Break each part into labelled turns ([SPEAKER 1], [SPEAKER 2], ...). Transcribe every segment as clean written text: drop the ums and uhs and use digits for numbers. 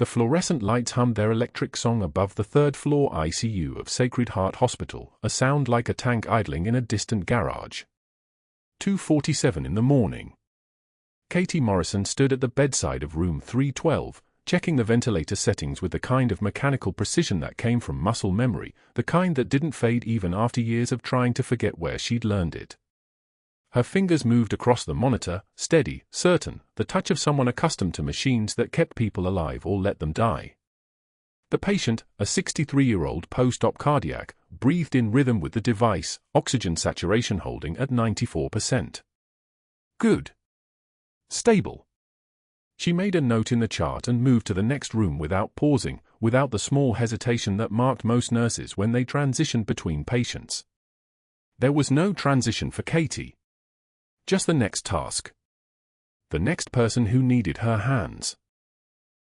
[SPEAKER 1] The fluorescent lights hummed their electric song above the third-floor ICU of Sacred Heart Hospital, a sound like a tank idling in a distant garage. 2:47 in the morning. Katie Morrison stood at the bedside of room 312, checking the ventilator settings with the kind of mechanical precision that came from muscle memory, the kind that didn't fade even after years of trying to forget where she'd learned it. Her fingers moved across the monitor, steady, certain, the touch of someone accustomed to machines that kept people alive or let them die. The patient, a 63-year-old post-op cardiac, breathed in rhythm with the device, oxygen saturation holding at 94%. Good. Stable. She made a note in the chart and moved to the next room without pausing, without the small hesitation that marked most nurses when they transitioned between patients. There was no transition for Katie. Just the next task. The next person who needed her hands.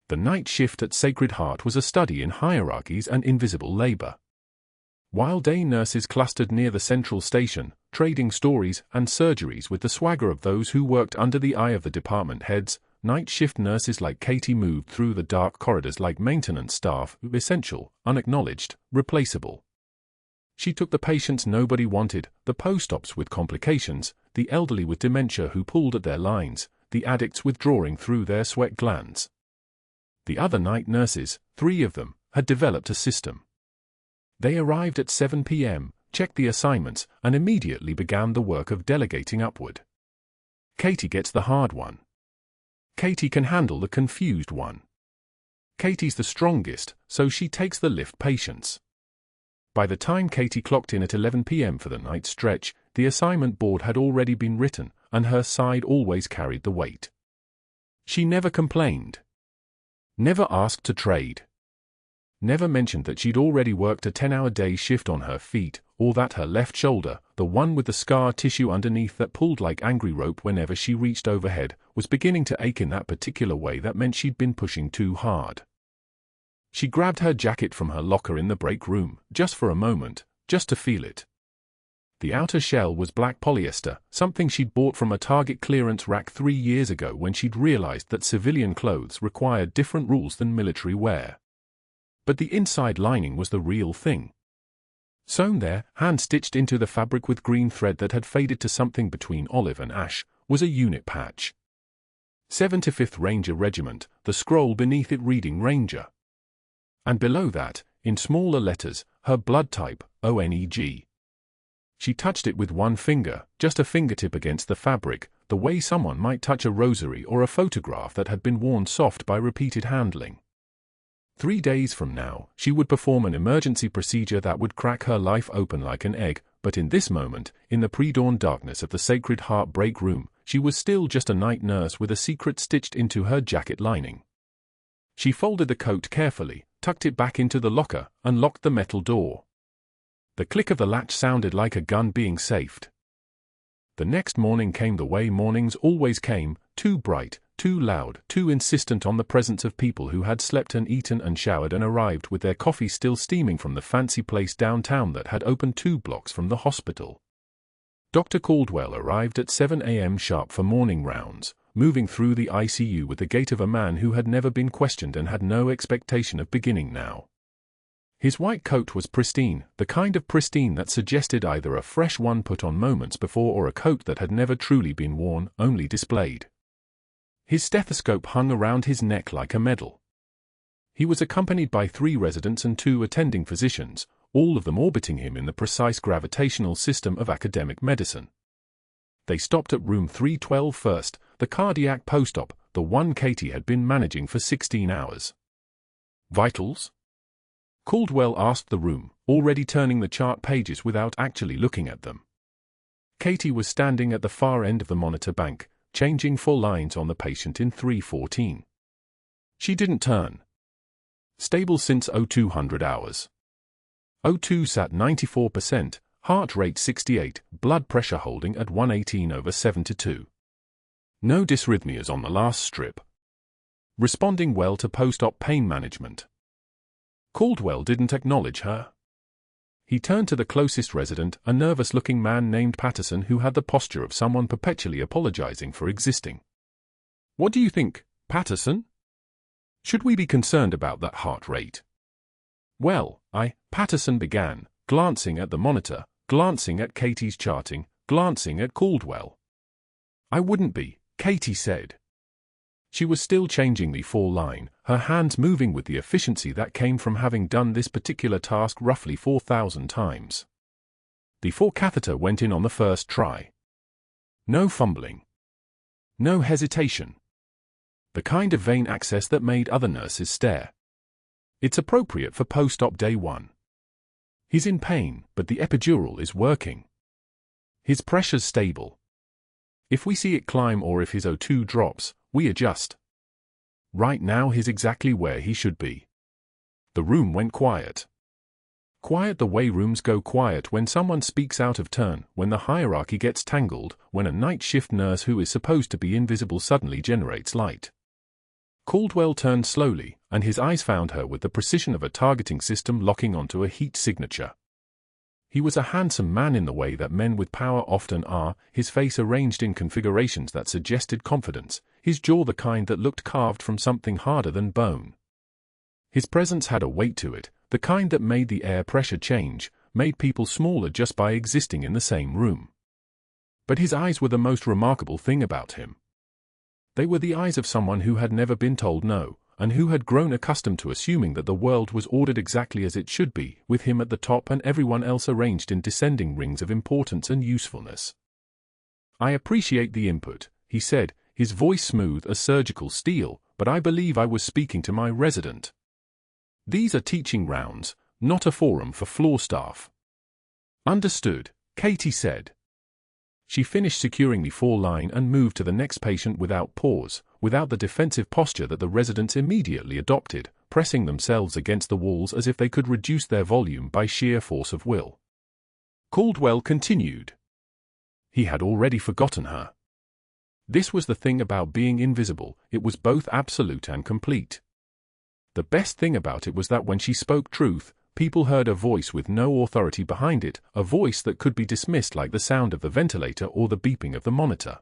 [SPEAKER 1] The night shift at Sacred Heart was a study in hierarchies and invisible labor. While day nurses clustered near the central station, trading stories and surgeries with the swagger of those who worked under the eye of the department heads, night shift nurses like Katie moved through the dark corridors like maintenance staff, essential, unacknowledged, replaceable. She took the patients nobody wanted, the post-ops with complications, the elderly with dementia who pulled at their lines, the addicts withdrawing through their sweat glands. The other night nurses, 3 of them, had developed a system. They arrived at 7 p.m., checked the assignments, and immediately began the work of delegating upward. Katie gets the hard one. Katie can handle the confused one. Katie's the strongest, so she takes the lift patients. By the time Katie clocked in at 11 p.m. for the night stretch, the assignment board had already been written, and her side always carried the weight. She never complained. Never asked to trade. Never mentioned that she'd already worked a 10-hour day shift on her feet, or that her left shoulder, the one with the scar tissue underneath that pulled like angry rope whenever she reached overhead, was beginning to ache in that particular way that meant she'd been pushing too hard. She grabbed her jacket from her locker in the break room, just for a moment, just to feel it. The outer shell was black polyester, something she'd bought from a Target clearance rack 3 years ago when she'd realized that civilian clothes required different rules than military wear. But the inside lining was the real thing. Sewn there, hand-stitched into the fabric with green thread that had faded to something between olive and ash, was a unit patch. 75th Ranger Regiment, the scroll beneath it reading Ranger. And below that, in smaller letters, her blood type, ONEG. She touched it with one finger, just a fingertip against the fabric, the way someone might touch a rosary or a photograph that had been worn soft by repeated handling. 3 days from now, she would perform an emergency procedure that would crack her life open like an egg, but in this moment, in the pre-dawn darkness of the Sacred Heart break room, she was still just a night nurse with a secret stitched into her jacket lining. She folded the coat carefully, tucked it back into the locker, and locked the metal door. The click of the latch sounded like a gun being safed. The next morning came the way mornings always came, too bright, too loud, too insistent on the presence of people who had slept and eaten and showered and arrived with their coffee still steaming from the fancy place downtown that had opened 2 blocks from the hospital. Dr. Caldwell arrived at 7 a.m. sharp for morning rounds, moving through the ICU with the gait of a man who had never been questioned and had no expectation of beginning now. His white coat was pristine, the kind of pristine that suggested either a fresh one put on moments before or a coat that had never truly been worn, only displayed. His stethoscope hung around his neck like a medal. He was accompanied by 3 residents and 2 attending physicians, all of them orbiting him in the precise gravitational system of academic medicine. They stopped at room 312 first, the cardiac post-op, the one Katie had been managing for 16 hours. Vitals? Caldwell asked the room, already turning the chart pages without actually looking at them. Katie was standing at the far end of the monitor bank, changing 4 lines on the patient in 314. She didn't turn. Stable since 0200 hours. O2 sat 94%, heart rate 68, blood pressure holding at 118/72. No dysrhythmias on the last strip. Responding well to post-op pain management. Caldwell didn't acknowledge her. He turned to the closest resident, a nervous-looking man named Patterson who had the posture of someone perpetually apologizing for existing. "What do you think, Patterson?" Should we be concerned about that heart rate? Well, Patterson began, glancing at the monitor, glancing at Katie's charting, glancing at Caldwell. I wouldn't be, Katie said. She was still changing the fall line, her hands moving with the efficiency that came from having done this particular task roughly 4,000 times. The catheter went in on the first try. No fumbling. No hesitation. The kind of vein access that made other nurses stare. It's appropriate for post-op day 1. He's in pain, but the epidural is working. His pressure's stable. If we see it climb or if his O2 drops, we adjust. Right now he's exactly where he should be. The room went quiet. Quiet the way rooms go quiet when someone speaks out of turn, when the hierarchy gets tangled, when a night shift nurse who is supposed to be invisible suddenly generates light. Caldwell turned slowly, and his eyes found her with the precision of a targeting system locking onto a heat signature. He was a handsome man in the way that men with power often are, his face arranged in configurations that suggested confidence, his jaw the kind that looked carved from something harder than bone. His presence had a weight to it, the kind that made the air pressure change, made people smaller just by existing in the same room. But his eyes were the most remarkable thing about him. They were the eyes of someone who had never been told no, and who had grown accustomed to assuming that the world was ordered exactly as it should be, with him at the top and everyone else arranged in descending rings of importance and usefulness. I appreciate the input, he said, his voice smooth as surgical steel, but I believe I was speaking to my resident. These are teaching rounds, not a forum for floor staff. Understood, Katie said. She finished securing the fall line and moved to the next patient without pause, without the defensive posture that the residents immediately adopted, pressing themselves against the walls as if they could reduce their volume by sheer force of will. Caldwell continued. He had already forgotten her. This was the thing about being invisible, it was both absolute and complete. The best thing about it was that when she spoke truth, people heard a voice with no authority behind it, a voice that could be dismissed like the sound of the ventilator or the beeping of the monitor.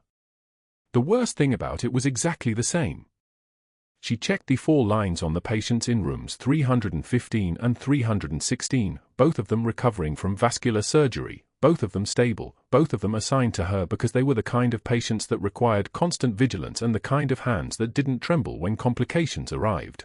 [SPEAKER 1] The worst thing about it was exactly the same. She checked the 4 lines on the patients in rooms 315 and 316, both of them recovering from vascular surgery, both of them stable, both of them assigned to her because they were the kind of patients that required constant vigilance and the kind of hands that didn't tremble when complications arrived.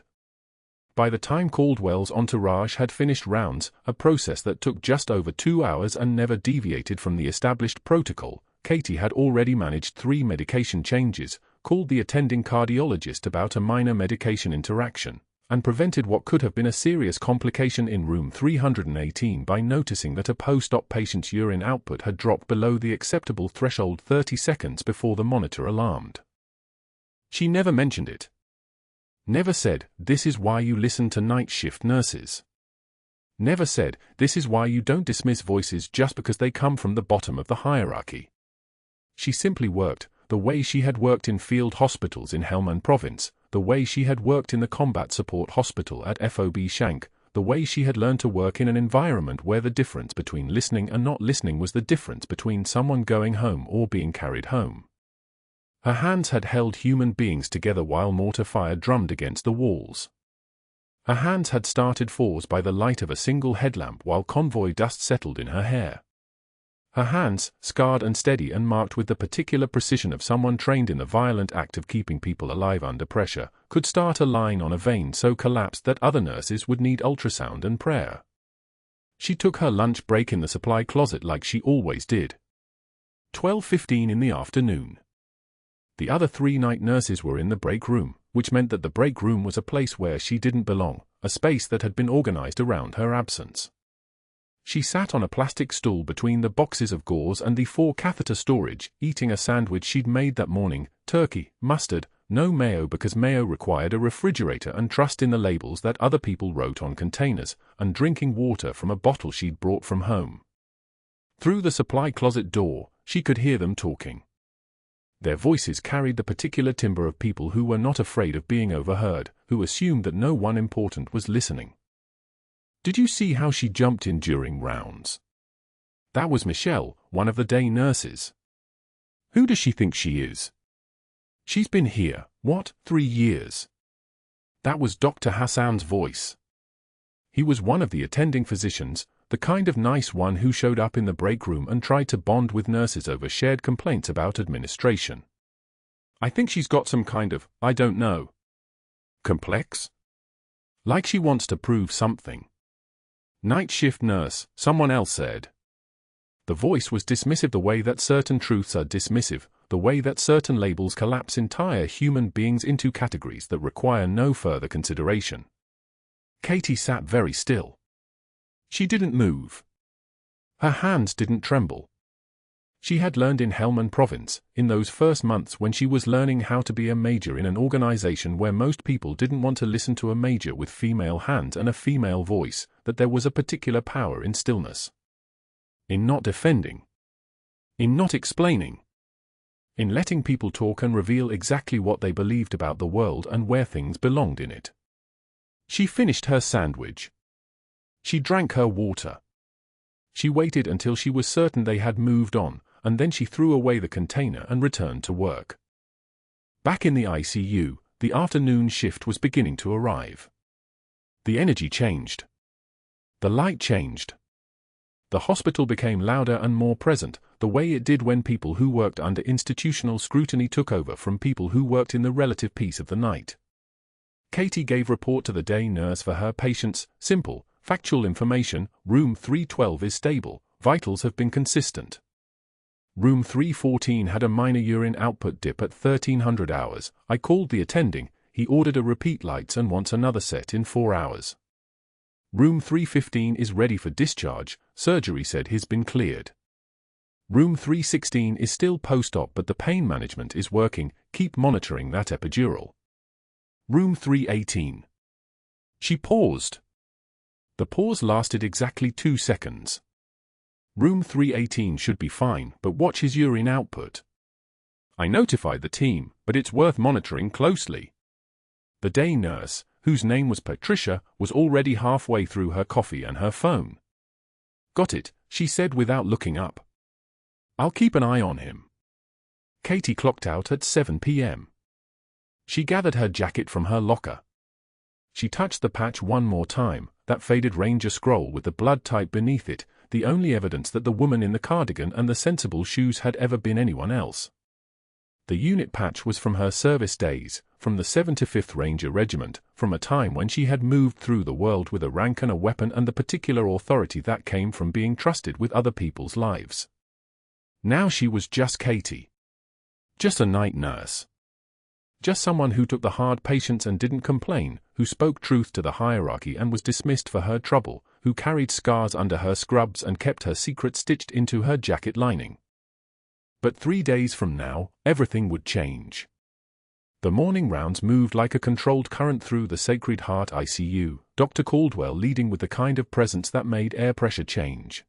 [SPEAKER 1] By the time Caldwell's entourage had finished rounds, a process that took just over 2 hours and never deviated from the established protocol, Katie had already managed 3 medication changes, called the attending cardiologist about a minor medication interaction, and prevented what could have been a serious complication in room 318 by noticing that a post-op patient's urine output had dropped below the acceptable threshold 30 seconds before the monitor alarmed. She never mentioned it. Never said, "This is why you listen to night shift nurses." Never said, "This is why you don't dismiss voices just because they come from the bottom of the hierarchy." She simply worked, the way she had worked in field hospitals in Helmand Province, the way she had worked in the combat support hospital at FOB Shank, the way she had learned to work in an environment where the difference between listening and not listening was the difference between someone going home or being carried home. Her hands had held human beings together while mortar fire drummed against the walls. Her hands had started fours by the light of a single headlamp while convoy dust settled in her hair. Her hands, scarred and steady and marked with the particular precision of someone trained in the violent act of keeping people alive under pressure, could start a line on a vein so collapsed that other nurses would need ultrasound and prayer. She took her lunch break in the supply closet like she always did. 12:15 in the afternoon. The other 3 night nurses were in the break room, which meant that the break room was a place where she didn't belong, a space that had been organized around her absence. She sat on a plastic stool between the boxes of gauze and the 4 catheter storage, eating a sandwich she'd made that morning, turkey, mustard, no mayo because mayo required a refrigerator and trust in the labels that other people wrote on containers, and drinking water from a bottle she'd brought from home. Through the supply closet door, she could hear them talking. Their voices carried the particular timbre of people who were not afraid of being overheard, who assumed that no one important was listening. Did you see how she jumped in during rounds? That was Michelle, one of the day nurses. Who does she think she is? She's been here, 3 years? That was Dr. Hassan's voice. He was one of the attending physicians, the kind of nice one who showed up in the break room and tried to bond with nurses over shared complaints about administration. I think she's got some kind of, I don't know, complex? Like she wants to prove something. Night shift nurse, someone else said. The voice was dismissive the way that certain truths are dismissive, the way that certain labels collapse entire human beings into categories that require no further consideration. Katie sat very still. She didn't move. Her hands didn't tremble. She had learned in Helmand Province, in those first months when she was learning how to be a major in an organization where most people didn't want to listen to a major with female hands and a female voice, that there was a particular power in stillness. In not defending. In not explaining. In letting people talk and reveal exactly what they believed about the world and where things belonged in it. She finished her sandwich. She drank her water. She waited until she was certain they had moved on, and then she threw away the container and returned to work. Back in the ICU, the afternoon shift was beginning to arrive. The energy changed. The light changed. The hospital became louder and more present, the way it did when people who worked under institutional scrutiny took over from people who worked in the relative peace of the night. Katie gave report to the day nurse for her patients, simple, factual information. Room 312 is stable, vitals have been consistent. Room 314 had a minor urine output dip at 1300 hours. I called the attending, he ordered a repeat lights and wants another set in 4 hours. Room 315 is ready for discharge, surgery said he's been cleared. Room 316 is still post-op but the pain management is working, keep monitoring that epidural. Room 318. She paused. The pause lasted exactly 2 seconds. Room 318 should be fine, but watch his urine output. I notified the team, but it's worth monitoring closely. The day nurse, whose name was Patricia, was already halfway through her coffee and her phone. Got it, she said without looking up. I'll keep an eye on him. Katie clocked out at 7 p.m. She gathered her jacket from her locker. She touched the patch one more time, that faded Ranger scroll with the blood type beneath it, the only evidence that the woman in the cardigan and the sensible shoes had ever been anyone else. The unit patch was from her service days, from the 75th Ranger Regiment, from a time when she had moved through the world with a rank and a weapon and the particular authority that came from being trusted with other people's lives. Now she was just Katie. Just a night nurse. Just someone who took the hard patients and didn't complain, who spoke truth to the hierarchy and was dismissed for her trouble, who carried scars under her scrubs and kept her secret stitched into her jacket lining. But 3 days from now, everything would change. The morning rounds moved like a controlled current through the Sacred Heart ICU, Dr. Caldwell leading with the kind of presence that made air pressure change.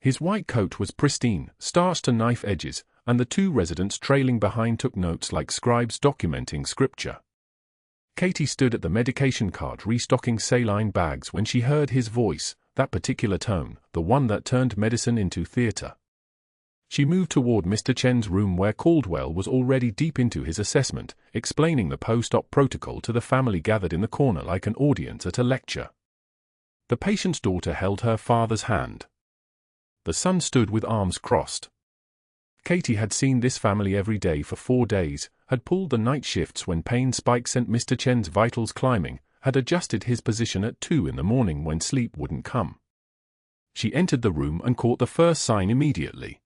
[SPEAKER 1] His white coat was pristine, starched to knife edges, and the 2 residents trailing behind took notes like scribes documenting scripture. Katie stood at the medication cart restocking saline bags when she heard his voice, that particular tone, the one that turned medicine into theater. She moved toward Mr. Chen's room where Caldwell was already deep into his assessment, explaining the post-op protocol to the family gathered in the corner like an audience at a lecture. The patient's daughter held her father's hand. The son stood with arms crossed. Katie had seen this family every day for 4 days, had pulled the night shifts when pain spikes sent Mr. Chen's vitals climbing, had adjusted his position at 2 in the morning when sleep wouldn't come. She entered the room and caught the first sign immediately.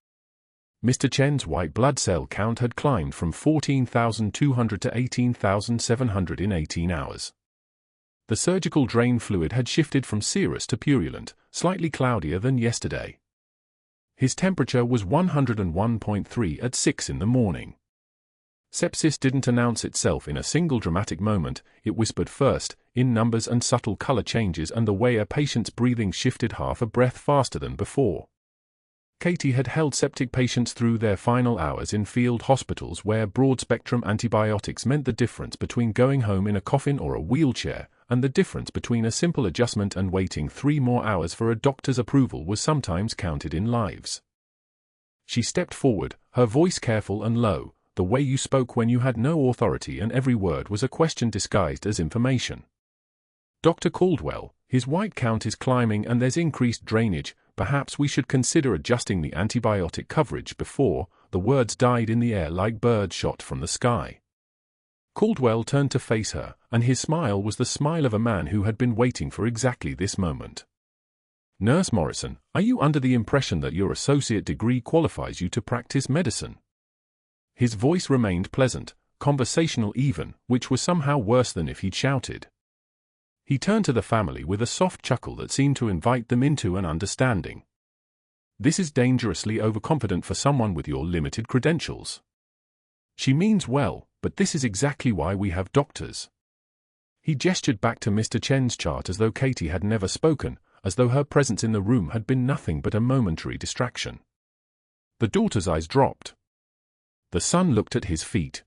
[SPEAKER 1] Mr. Chen's white blood cell count had climbed from 14,200 to 18,700 in 18 hours. The surgical drain fluid had shifted from serous to purulent, slightly cloudier than yesterday. His temperature was 101.3 at 6 in the morning. Sepsis didn't announce itself in a single dramatic moment, it whispered first, in numbers and subtle color changes and the way a patient's breathing shifted half a breath faster than before. Katie had held septic patients through their final hours in field hospitals where broad-spectrum antibiotics meant the difference between going home in a coffin or a wheelchair, and the difference between a simple adjustment and waiting 3 more hours for a doctor's approval was sometimes counted in lives. She stepped forward, her voice careful and low, the way you spoke when you had no authority and every word was a question disguised as information. Dr. Caldwell, his white count is climbing and there's increased drainage. Perhaps we should consider adjusting the antibiotic coverage before. The words died in the air like birds shot from the sky. Caldwell turned to face her, and his smile was the smile of a man who had been waiting for exactly this moment. Nurse Morrison, are you under the impression that your associate degree qualifies you to practice medicine? His voice remained pleasant, conversational even, which was somehow worse than if he'd shouted. He turned to the family with a soft chuckle that seemed to invite them into an understanding. This is dangerously overconfident for someone with your limited credentials. She means well, but this is exactly why we have doctors. He gestured back to Mr. Chen's chart as though Katie had never spoken, as though her presence in the room had been nothing but a momentary distraction. The daughter's eyes dropped. The son looked at his feet.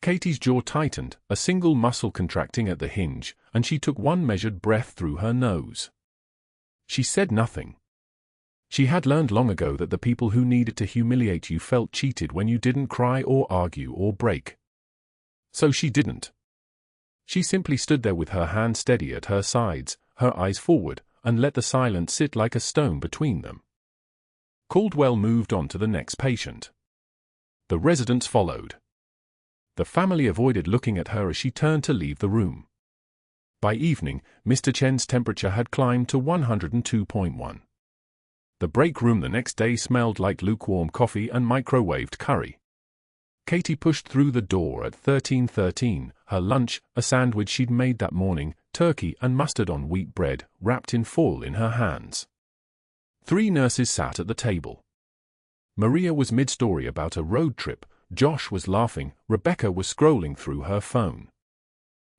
[SPEAKER 1] Katie's jaw tightened, a single muscle contracting at the hinge, and she took one measured breath through her nose. She said nothing. She had learned long ago that the people who needed to humiliate you felt cheated when you didn't cry or argue or break. So she didn't. She simply stood there with her hand steady at her sides, her eyes forward, and let the silence sit like a stone between them. Caldwell moved on to the next patient. The residents followed. The family avoided looking at her as she turned to leave the room. By evening, Mr. Chen's temperature had climbed to 102.1. The break room the next day smelled like lukewarm coffee and microwaved curry. Katie pushed through the door at 13:13, her lunch, a sandwich she'd made that morning, turkey and mustard on wheat bread, wrapped in foil in her hands. 3 nurses sat at the table. Maria was mid-story about a road trip, Josh was laughing, Rebecca was scrolling through her phone.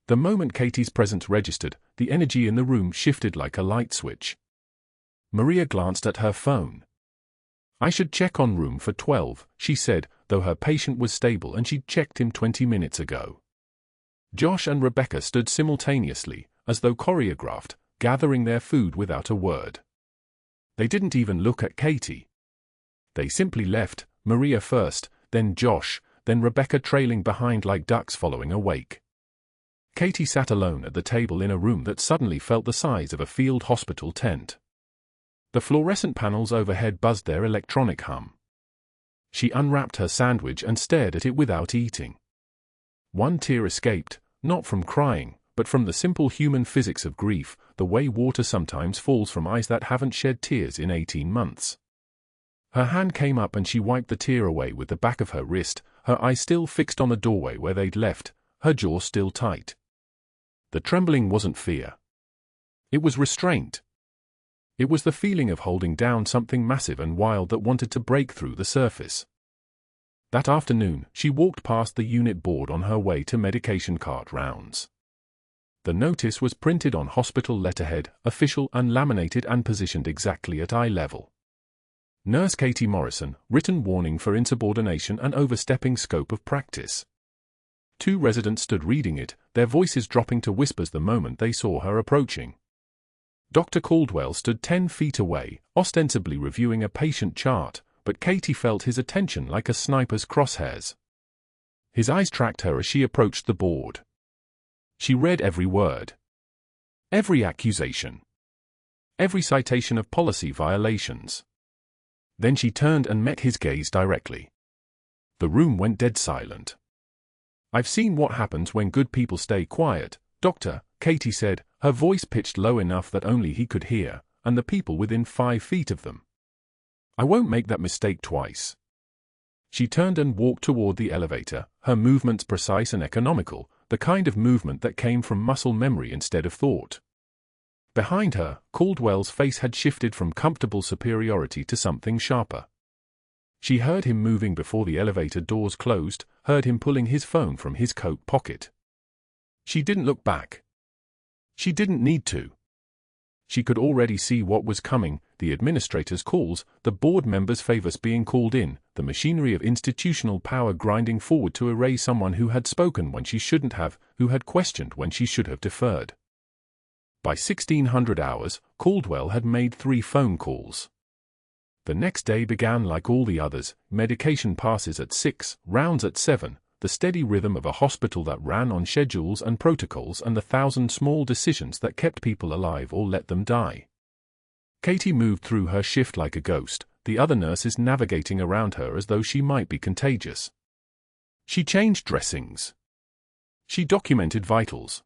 [SPEAKER 1] The moment Katie's presence registered, the energy in the room shifted like a light switch. Maria glanced at her phone. I should check on room for 12, she said, though her patient was stable and she'd checked him 20 minutes ago. Josh and Rebecca stood simultaneously, as though choreographed, gathering their food without a word. They didn't even look at Katie. They simply left, Maria first, then Josh, then Rebecca trailing behind like ducks following a wake. Katie sat alone at the table in a room that suddenly felt the size of a field hospital tent. The fluorescent panels overhead buzzed their electronic hum. She unwrapped her sandwich and stared at it without eating. One tear escaped, not from crying, but from the simple human physics of grief, the way water sometimes falls from eyes that haven't shed tears in 18 months. Her hand came up and she wiped the tear away with the back of her wrist, her eyes still fixed on the doorway where they'd left, her jaw still tight. The trembling wasn't fear. It was restraint. It was the feeling of holding down something massive and wild that wanted to break through the surface. That afternoon, she walked past the unit board on her way to medication cart rounds. The notice was printed on hospital letterhead, official and laminated and positioned exactly at eye level. Nurse Katie Morrison, written warning for insubordination and overstepping scope of practice. 2 residents stood reading it, their voices dropping to whispers the moment they saw her approaching. Dr. Caldwell stood 10 feet away, ostensibly reviewing a patient chart, but Katie felt his attention like a sniper's crosshairs. His eyes tracked her as she approached the board. She read every word. Every accusation. Every citation of policy violations. Then she turned and met his gaze directly. The room went dead silent. I've seen what happens when good people stay quiet, Doctor, Katie said, her voice pitched low enough that only he could hear, and the people within 5 feet of them. I won't make that mistake twice. She turned and walked toward the elevator, her movements precise and economical, the kind of movement that came from muscle memory instead of thought. Behind her, Caldwell's face had shifted from comfortable superiority to something sharper. She heard him moving before the elevator doors closed, heard him pulling his phone from his coat pocket. She didn't look back. She didn't need to. She could already see what was coming, the administrator's calls, the board members' favors being called in, the machinery of institutional power grinding forward to erase someone who had spoken when she shouldn't have, who had questioned when she should have deferred. By 1600 hours, Caldwell had made 3 phone calls. The next day began like all the others, medication passes at 6, rounds at 7, the steady rhythm of a hospital that ran on schedules and protocols and the 1,000 small decisions that kept people alive or let them die. Katie moved through her shift like a ghost, the other nurses navigating around her as though she might be contagious. She changed dressings. She documented vitals.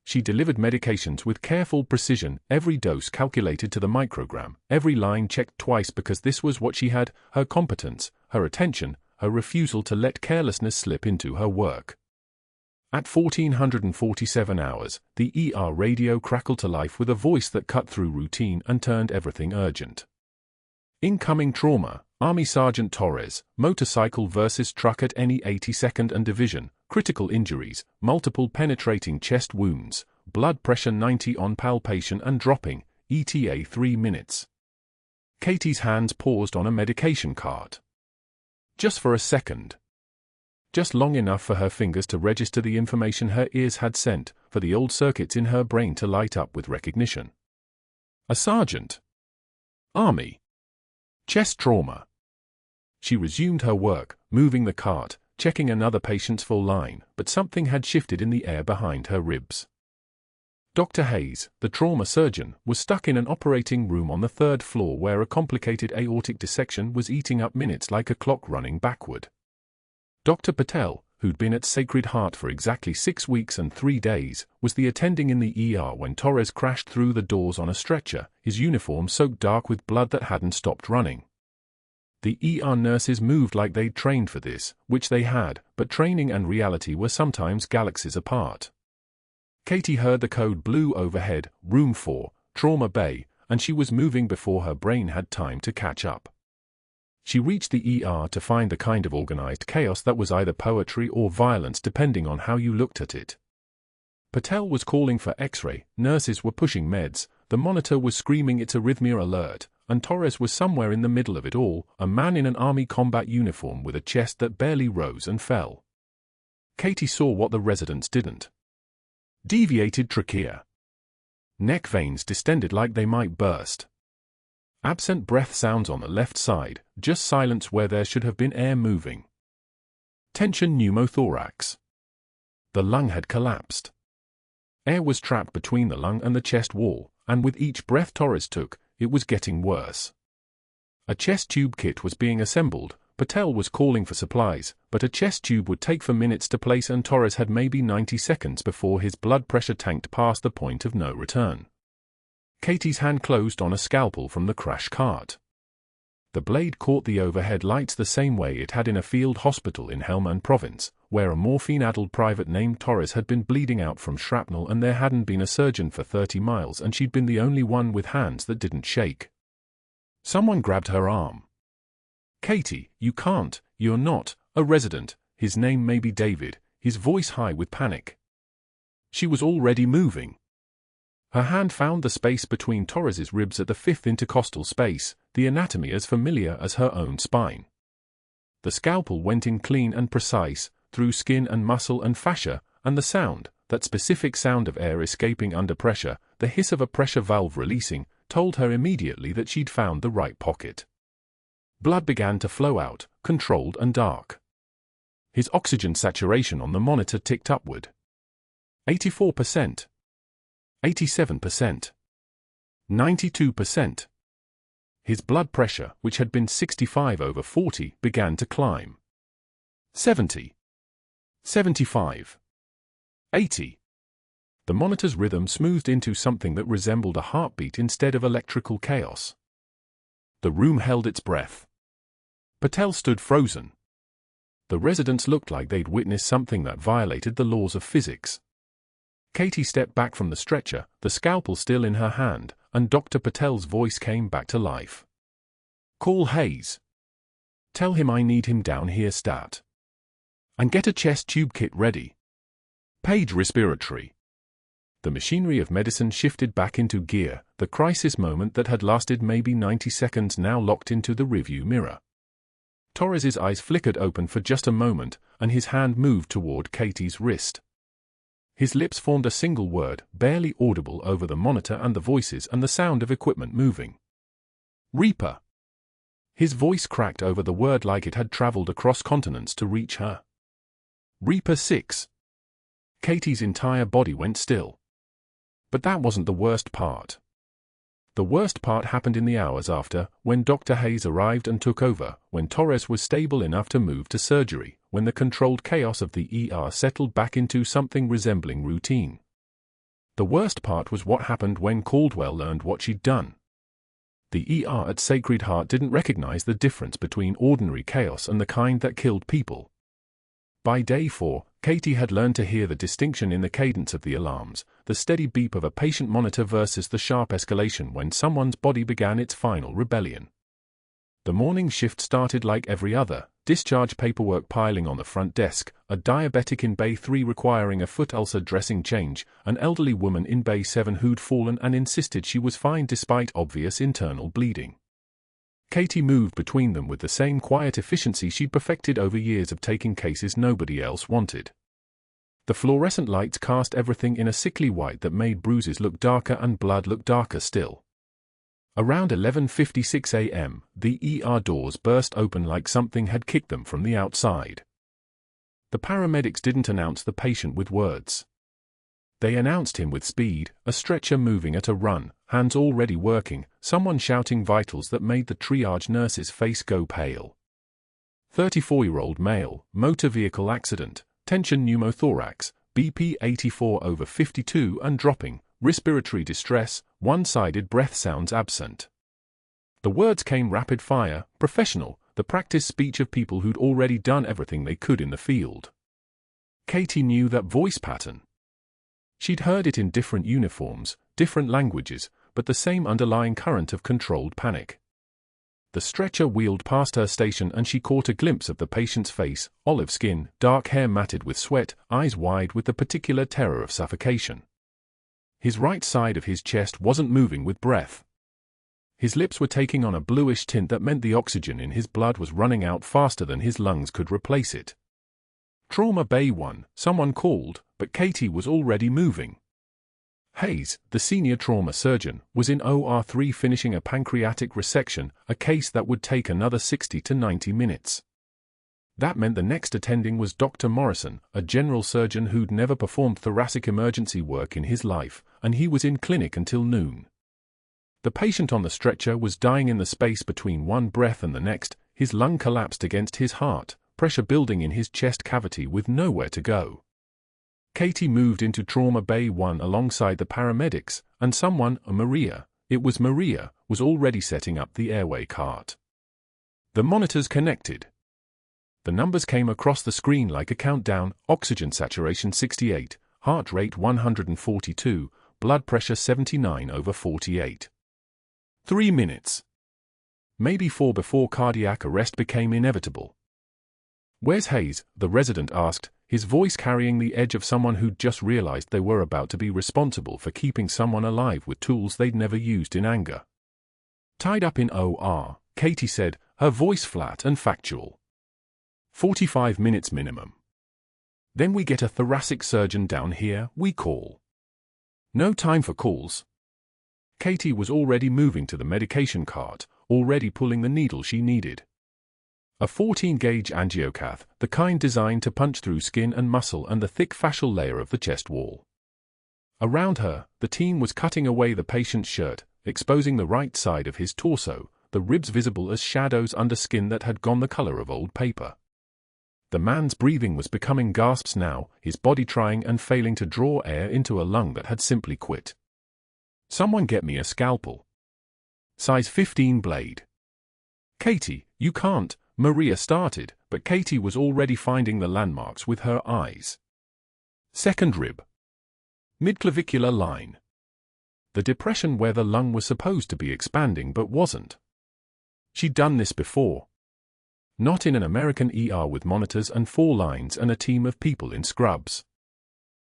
[SPEAKER 1] She delivered medications with careful precision, every dose calculated to the microgram, every line checked twice because this was what she had, her competence, her attention, her refusal to let carelessness slip into her work. At 1447 hours, the ER radio crackled to life with a voice that cut through routine and turned everything urgent. Incoming trauma, Army Sergeant Torres, motorcycle versus truck at any 82nd and Division, critical injuries, multiple penetrating chest wounds, blood pressure 90 on palpation and dropping, ETA 3 minutes. Katie's hands paused on a medication cart. Just for a second. Just long enough for her fingers to register the information her ears had sent, for the old circuits in her brain to light up with recognition. A sergeant. Army. Chest trauma. She resumed her work, moving the cart, checking another patient's full line, but something had shifted in the air behind her ribs. Dr. Hayes, the trauma surgeon, was stuck in an operating room on the 3rd floor where a complicated aortic dissection was eating up minutes like a clock running backward. Dr. Patel, who'd been at Sacred Heart for exactly 6 weeks and 3 days, was the attending in the ER when Torres crashed through the doors on a stretcher, his uniform soaked dark with blood that hadn't stopped running. The ER nurses moved like they'd trained for this, which they had, but training and reality were sometimes galaxies apart. Katie heard the code blue overhead, room 4, trauma bay, and she was moving before her brain had time to catch up. She reached the ER to find the kind of organized chaos that was either poetry or violence depending on how you looked at it. Patel was calling for X-ray, nurses were pushing meds, the monitor was screaming its arrhythmia alert, and Torres was somewhere in the middle of it all, a man in an army combat uniform with a chest that barely rose and fell. Katie saw what the residents didn't. Deviated trachea. Neck veins distended like they might burst. Absent breath sounds on the left side, just silence where there should have been air moving. Tension pneumothorax. The lung had collapsed. Air was trapped between the lung and the chest wall, and with each breath Torres took, it was getting worse. A chest tube kit was being assembled. Patel was calling for supplies, but a chest tube would take for minutes to place and Torres had maybe 90 seconds before his blood pressure tanked past the point of no return. Katie's hand closed on a scalpel from the crash cart. The blade caught the overhead lights the same way it had in a field hospital in Helmand Province, where a morphine-addled private named Torres had been bleeding out from shrapnel and there hadn't been a surgeon for 30 miles and she'd been the only one with hands that didn't shake. Someone grabbed her arm. Katie, you can't, you're not, a resident, his name may be David, his voice high with panic. She was already moving. Her hand found the space between Torres's ribs at the 5th intercostal space, the anatomy as familiar as her own spine. The scalpel went in clean and precise, through skin and muscle and fascia, and the sound, that specific sound of air escaping under pressure, the hiss of a pressure valve releasing, told her immediately that she'd found the right pocket. Blood began to flow out, controlled and dark. His oxygen saturation on the monitor ticked upward. 84%. 87%. 92%. His blood pressure, which had been 65/40, began to climb. 70. 75. 80. The monitor's rhythm smoothed into something that resembled a heartbeat instead of electrical chaos. The room held its breath. Patel stood frozen. The residents looked like they'd witnessed something that violated the laws of physics. Katie stepped back from the stretcher, the scalpel still in her hand, and Dr. Patel's voice came back to life. Call Hayes. Tell him I need him down here stat. And get a chest tube kit ready. Page respiratory. The machinery of medicine shifted back into gear, the crisis moment that had lasted maybe 90 seconds now locked into the rearview mirror. Torres's eyes flickered open for just a moment, and his hand moved toward Katie's wrist. His lips formed a single word, barely audible over the monitor and the voices and the sound of equipment moving. Reaper. His voice cracked over the word like it had traveled across continents to reach her. Reaper 6. Katie's entire body went still. But that wasn't the worst part. The worst part happened in the hours after, when Dr. Hayes arrived and took over, when Torres was stable enough to move to surgery, when the controlled chaos of the ER settled back into something resembling routine. The worst part was what happened when Caldwell learned what she'd done. The ER at Sacred Heart didn't recognize the difference between ordinary chaos and the kind that killed people. By day 4, Katie had learned to hear the distinction in the cadence of the alarms, the steady beep of a patient monitor versus the sharp escalation when someone's body began its final rebellion. The morning shift started like every other, discharge paperwork piling on the front desk, a diabetic in Bay 3 requiring a foot ulcer dressing change, an elderly woman in Bay 7 who'd fallen and insisted she was fine despite obvious internal bleeding. Katie moved between them with the same quiet efficiency she'd perfected over years of taking cases nobody else wanted. The fluorescent lights cast everything in a sickly white that made bruises look darker and blood look darker still. Around 11:56 a.m., the ER doors burst open like something had kicked them from the outside. The paramedics didn't announce the patient with words. They announced him with speed, a stretcher moving at a run, hands already working, someone shouting vitals that made the triage nurse's face go pale. 34-year-old male, motor vehicle accident, tension pneumothorax, BP 84/52 and dropping, respiratory distress, one-sided breath sounds absent. The words came rapid fire, professional, the practice speech of people who'd already done everything they could in the field. Katie knew that voice pattern. She'd heard it in different uniforms, different languages, but the same underlying current of controlled panic. The stretcher wheeled past her station and she caught a glimpse of the patient's face, olive skin, dark hair matted with sweat, eyes wide with the particular terror of suffocation. His right side of his chest wasn't moving with breath. His lips were taking on a bluish tint that meant the oxygen in his blood was running out faster than his lungs could replace it. Trauma Bay 1, someone called, but Katie was already moving. Hayes, the senior trauma surgeon, was in OR 3 finishing a pancreatic resection, a case that would take another 60 to 90 minutes. That meant the next attending was Dr. Morrison, a general surgeon who'd never performed thoracic emergency work in his life, and he was in clinic until noon. The patient on the stretcher was dying in the space between one breath and the next, his lung collapsed against his heart, pressure building in his chest cavity with nowhere to go. Katie moved into Trauma Bay 1 alongside the paramedics, and someone, Maria, it was Maria, was already setting up the airway cart. The monitors connected. The numbers came across the screen like a countdown: oxygen saturation 68, heart rate 142, blood pressure 79/48. 3 minutes. Maybe 4 before cardiac arrest became inevitable. "Where's Hayes?" the resident asked, his voice carrying the edge of someone who'd just realized they were about to be responsible for keeping someone alive with tools they'd never used in anger. "Tied up in OR," Katie said, her voice flat and factual. 45 minutes minimum. Then we get a thoracic surgeon down here, we call. No time for calls. Katie was already moving to the medication cart, already pulling the needle she needed. A 14-gauge angiocath, the kind designed to punch through skin and muscle and the thick fascial layer of the chest wall. Around her, the team was cutting away the patient's shirt, exposing the right side of his torso, the ribs visible as shadows under skin that had gone the color of old paper. The man's breathing was becoming gasps now, his body trying and failing to draw air into a lung that had simply quit. "Someone get me a scalpel. Size 15 blade." "Katie, you can't," Maria started, but Katie was already finding the landmarks with her eyes. Second rib. Midclavicular line. The depression where the lung was supposed to be expanding but wasn't. She'd done this before. Not in an American ER with monitors and 4 lines and a team of people in scrubs.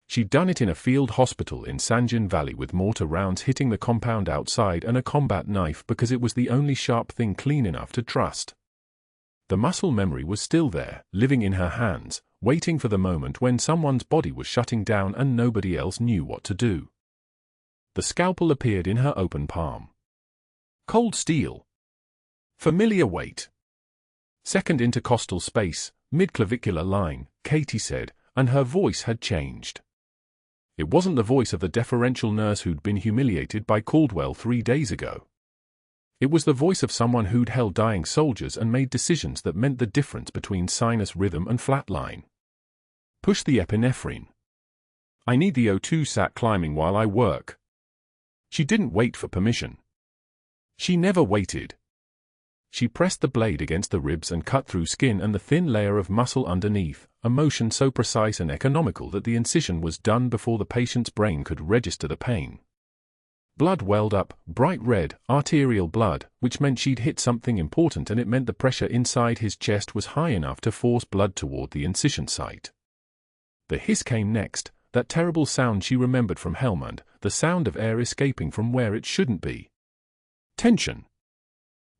[SPEAKER 1] She'd done it in a field hospital in Sanjin Valley with mortar rounds hitting the compound outside and a combat knife because it was the only sharp thing clean enough to trust. The muscle memory was still there, living in her hands, waiting for the moment when someone's body was shutting down and nobody else knew what to do. The scalpel appeared in her open palm. Cold steel. Familiar weight. Second intercostal space, mid-clavicular line, Katie said, and her voice had changed. It wasn't the voice of the deferential nurse who'd been humiliated by Caldwell 3 days ago. It was the voice of someone who'd held dying soldiers and made decisions that meant the difference between sinus rhythm and flatline. Push the epinephrine. I need the O2 sat climbing while I work. She didn't wait for permission. She never waited. She pressed the blade against the ribs and cut through skin and the thin layer of muscle underneath, a motion so precise and economical that the incision was done before the patient's brain could register the pain. Blood welled up, bright red, arterial blood, which meant she'd hit something important, and it meant the pressure inside his chest was high enough to force blood toward the incision site. The hiss came next, that terrible sound she remembered from Helmand, the sound of air escaping from where it shouldn't be. Tension.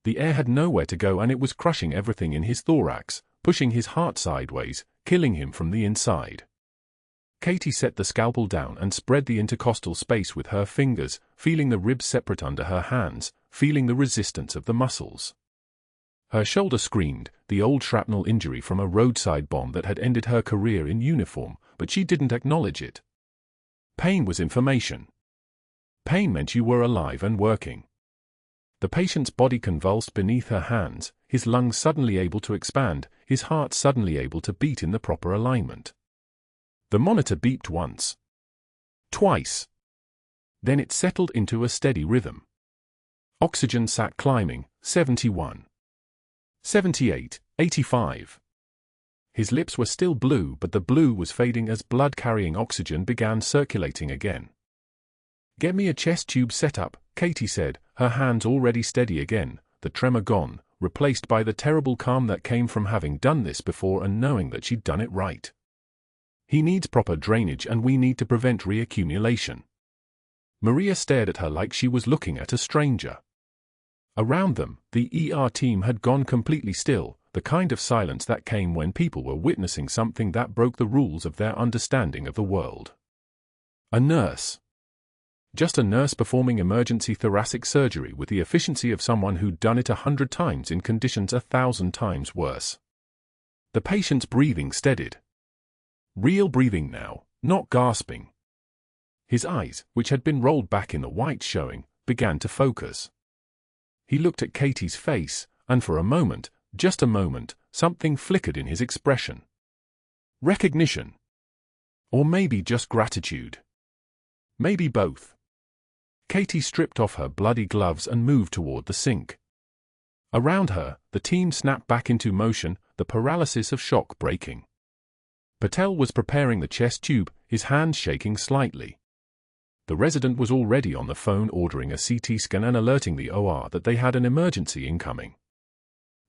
[SPEAKER 1] The air had nowhere to go, and it was crushing everything in his thorax, pushing his heart sideways, killing him from the inside. Katie set the scalpel down and spread the intercostal space with her fingers, feeling the ribs separate under her hands, feeling the resistance of the muscles. Her shoulder screamed, the old shrapnel injury from a roadside bomb that had ended her career in uniform, but she didn't acknowledge it. Pain was information. Pain meant you were alive and working. The patient's body convulsed beneath her hands, his lungs suddenly able to expand, his heart suddenly able to beat in the proper alignment. The monitor beeped once. Twice. Then it settled into a steady rhythm. Oxygen sat climbing, 71. 78, 85. His lips were still blue, but the blue was fading as blood-carrying oxygen began circulating again. Get me a chest tube set up, Katie said, her hands already steady again, the tremor gone, replaced by the terrible calm that came from having done this before and knowing that she'd done it right. He needs proper drainage, and we need to prevent reaccumulation. Maria stared at her like she was looking at a stranger. Around them, the ER team had gone completely still, the kind of silence that came when people were witnessing something that broke the rules of their understanding of the world. A nurse. Just a nurse performing emergency thoracic surgery with the efficiency of someone who'd done it 100 times in conditions 1,000 times worse. The patient's breathing steadied. Real breathing now, not gasping. His eyes, which had been rolled back in the white showing, began to focus. He looked at Katie's face, and for a moment, just a moment, something flickered in his expression. Recognition. Or maybe just gratitude. Maybe both. Katie stripped off her bloody gloves and moved toward the sink. Around her, the team snapped back into motion, the paralysis of shock breaking. Patel was preparing the chest tube, his hand shaking slightly. The resident was already on the phone ordering a CT scan and alerting the OR that they had an emergency incoming.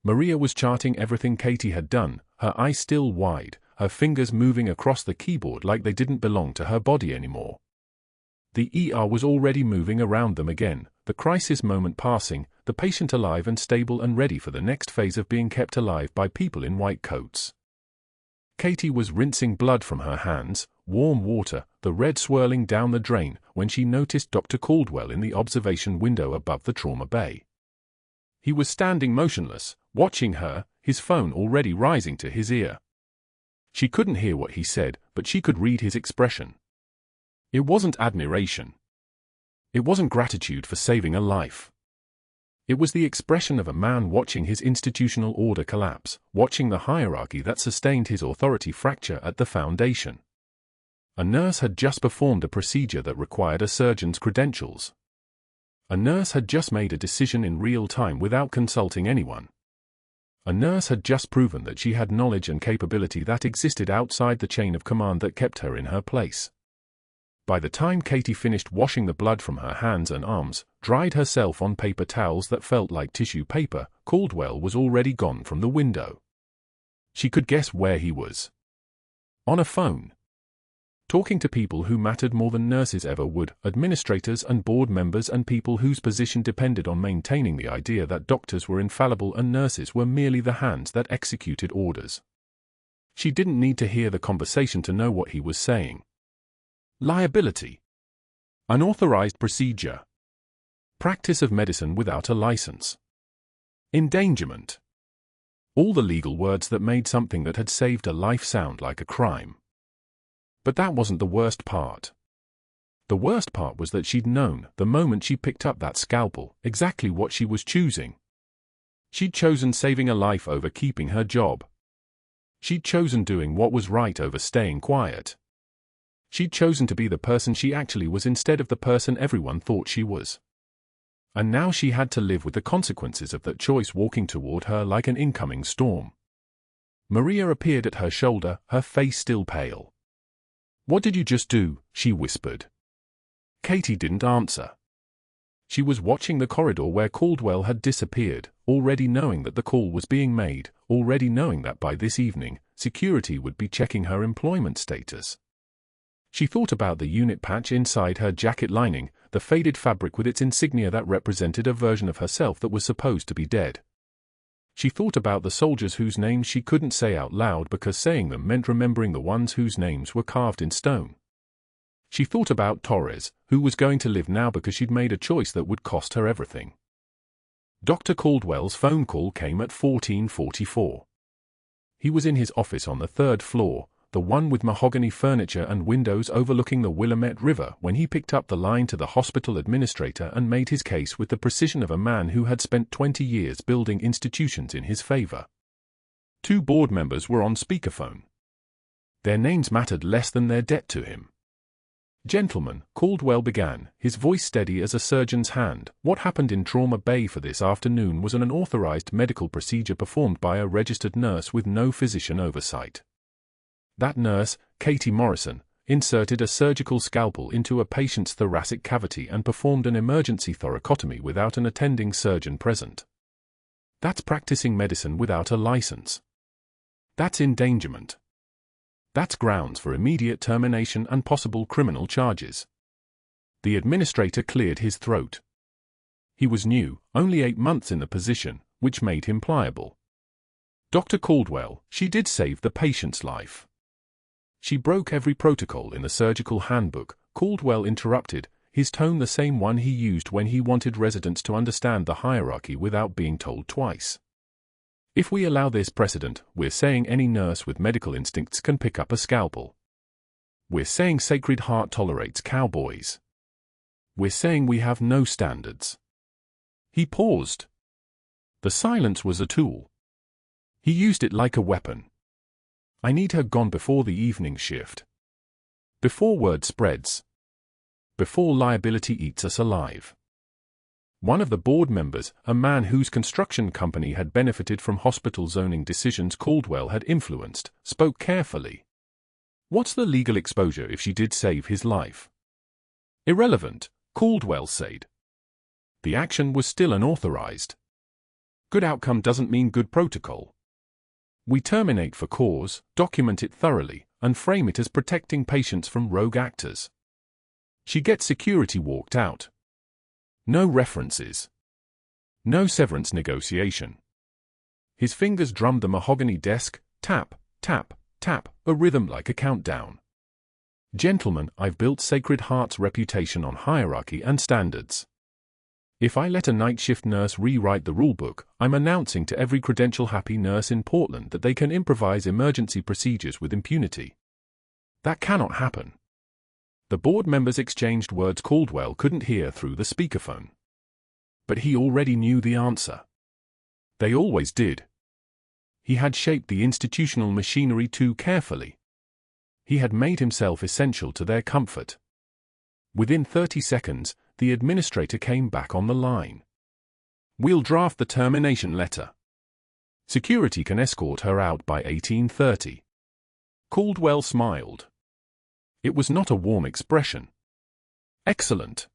[SPEAKER 1] Maria was charting everything Katie had done, her eyes still wide, her fingers moving across the keyboard like they didn't belong to her body anymore. The ER was already moving around them again, the crisis moment passing, the patient alive and stable and ready for the next phase of being kept alive by people in white coats. Katie was rinsing blood from her hands, warm water, the red swirling down the drain, when she noticed Dr. Caldwell in the observation window above the trauma bay. He was standing motionless, watching her, his phone already rising to his ear. She couldn't hear what he said, but she could read his expression. It wasn't admiration. It wasn't gratitude for saving a life. It was the expression of a man watching his institutional order collapse, watching the hierarchy that sustained his authority fracture at the foundation. A nurse had just performed a procedure that required a surgeon's credentials. A nurse had just made a decision in real time without consulting anyone. A nurse had just proven that she had knowledge and capability that existed outside the chain of command that kept her in her place. By the time Katie finished washing the blood from her hands and arms, dried herself on paper towels that felt like tissue paper, Caldwell was already gone from the window. She could guess where he was. On a phone. Talking to people who mattered more than nurses ever would, administrators and board members and people whose position depended on maintaining the idea that doctors were infallible and nurses were merely the hands that executed orders. She didn't need to hear the conversation to know what he was saying. Liability. Unauthorized procedure. Practice of medicine without a license. Endangerment. All the legal words that made something that had saved a life sound like a crime. But that wasn't the worst part. The worst part was that she'd known, the moment she picked up that scalpel, exactly what she was choosing. She'd chosen saving a life over keeping her job. She'd chosen doing what was right over staying quiet. She'd chosen to be the person she actually was instead of the person everyone thought she was. And now she had to live with the consequences of that choice walking toward her like an incoming storm. Maria appeared at her shoulder, her face still pale. "What did you just do?" she whispered. Katie didn't answer. She was watching the corridor where Caldwell had disappeared, already knowing that the call was being made, already knowing that by this evening, security would be checking her employment status. She thought about the unit patch inside her jacket lining, the faded fabric with its insignia that represented a version of herself that was supposed to be dead. She thought about the soldiers whose names she couldn't say out loud because saying them meant remembering the ones whose names were carved in stone. She thought about Torres, who was going to live now because she'd made a choice that would cost her everything. Dr. Caldwell's phone call came at 14:44. He was in his office on the 3rd floor, the one with mahogany furniture and windows overlooking the Willamette River, when he picked up the line to the hospital administrator and made his case with the precision of a man who had spent 20 years building institutions in his favor. 2 board members were on speakerphone. Their names mattered less than their debt to him. "Gentlemen," Caldwell began, his voice steady as a surgeon's hand, "what happened in Trauma Bay for this afternoon was an unauthorized medical procedure performed by a registered nurse with no physician oversight. That nurse, Katie Morrison, inserted a surgical scalpel into a patient's thoracic cavity and performed an emergency thoracotomy without an attending surgeon present. That's practicing medicine without a license. That's endangerment. That's grounds for immediate termination and possible criminal charges." The administrator cleared his throat. He was new, only 8 months in the position, which made him pliable. "Dr. Caldwell, she did save the patient's life." "She broke every protocol in the surgical handbook," Caldwell interrupted, his tone the same one he used when he wanted residents to understand the hierarchy without being told twice. "If we allow this precedent, we're saying any nurse with medical instincts can pick up a scalpel. We're saying Sacred Heart tolerates cowboys. We're saying we have no standards." He paused. The silence was a tool. He used it like a weapon. "I need her gone before the evening shift. Before word spreads. Before liability eats us alive." One of the board members, a man whose construction company had benefited from hospital zoning decisions Caldwell had influenced, spoke carefully. "What's the legal exposure if she did save his life?" "Irrelevant," Caldwell said. The action was still unauthorized. Good outcome doesn't mean good protocol. We terminate for cause, document it thoroughly, and frame it as protecting patients from rogue actors. She gets security walked out. No references. No severance negotiation. His fingers drummed the mahogany desk, tap, tap, tap, a rhythm like a countdown. "Gentlemen, I've built Sacred Heart's reputation on hierarchy and standards. If I let a night shift nurse rewrite the rulebook, I'm announcing to every credential-happy nurse in Portland that they can improvise emergency procedures with impunity. That cannot happen." The board members exchanged words Caldwell couldn't hear through the speakerphone. But he already knew the answer. They always did. He had shaped the institutional machinery too carefully. He had made himself essential to their comfort. Within 30 seconds, the administrator came back on the line. "We'll draft the termination letter. Security can escort her out by 18:30. Caldwell smiled. It was not a warm expression. "Excellent.